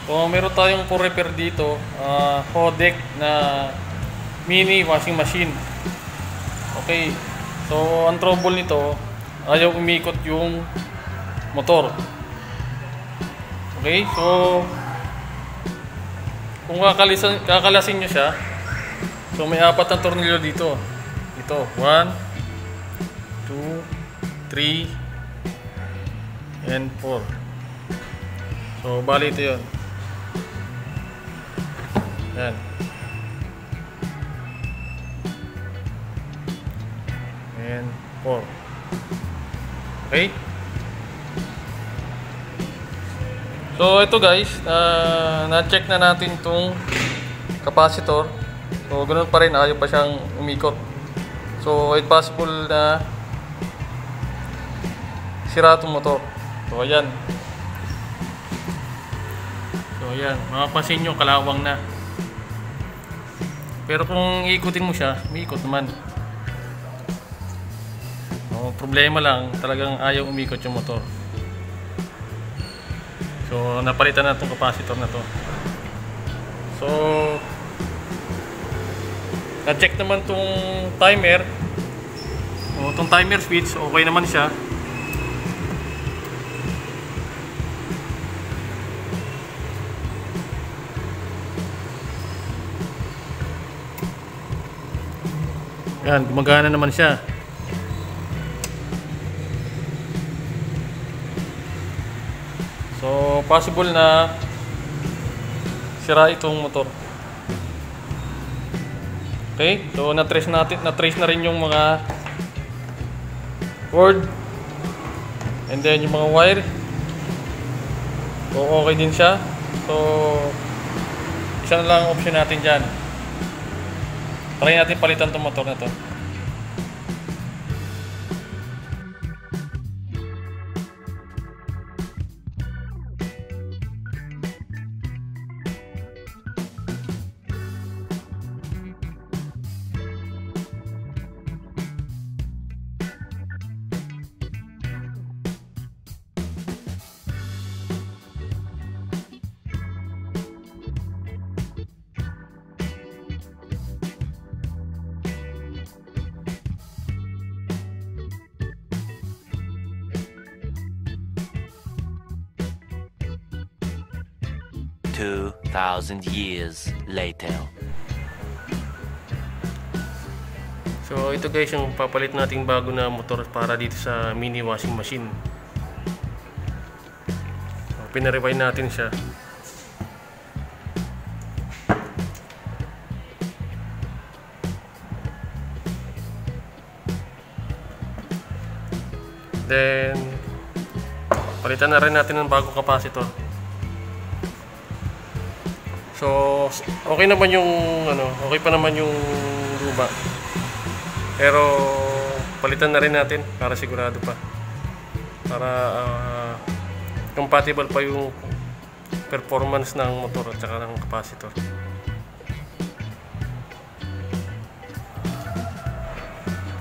So meron tayong for repair dito, Hodek na mini washing machine. Okay, so ang trouble nito, ayaw umikot yung motor. Okay, so kung kakalasin nyo siya, so may apat na tornilyo dito. Ito, 1, 2, 3, and 4. So bali ito yun. Yan. And 4. Okay. So ito guys, na-check na natin itong capacitor. So ganoon pa rin, ayaw pa siyang umikot. So it's possible na sira itong motor. So ayan. So ayan, mapapansin nyo, kalawang na. Pero kung iikutin mo siya, umiikot naman. So, problema lang, talagang ayaw umikot yung motor. So napalitan na itong capacitor na to. So na-check naman itong timer. O itong timer switch, okay naman siya. Yan, gumagana naman siya. So, possible na sira itong motor. Okay, so na-trace na rin yung mga cord and then yung mga wire. So, okay din siya. So, isa na lang ang option natin dyan. Try natin palitan itong motor na to. Two 2,000 years later. So ito guys yung papalit nating bago na motor para dito sa mini washing machine. So, pina-rewind natin siya. Then palitan na rin natin ng bagong capacitor. So okay naman yung okay pa naman yung luma. Pero palitan na rin natin para sigurado pa. Para compatible pa yung performance ng motor at saka ng capacitor.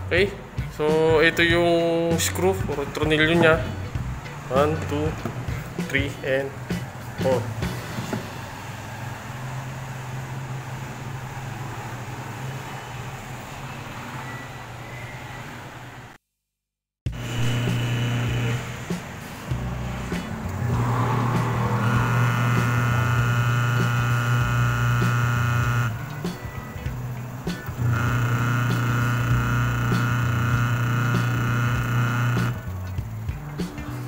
Okay. So ito yung screw or tornilyo niya. 1, 2, 3 and 4.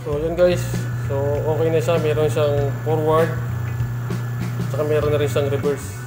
So yun guys, so okay na siya, meron siyang forward saka meron na rin siyang reverse.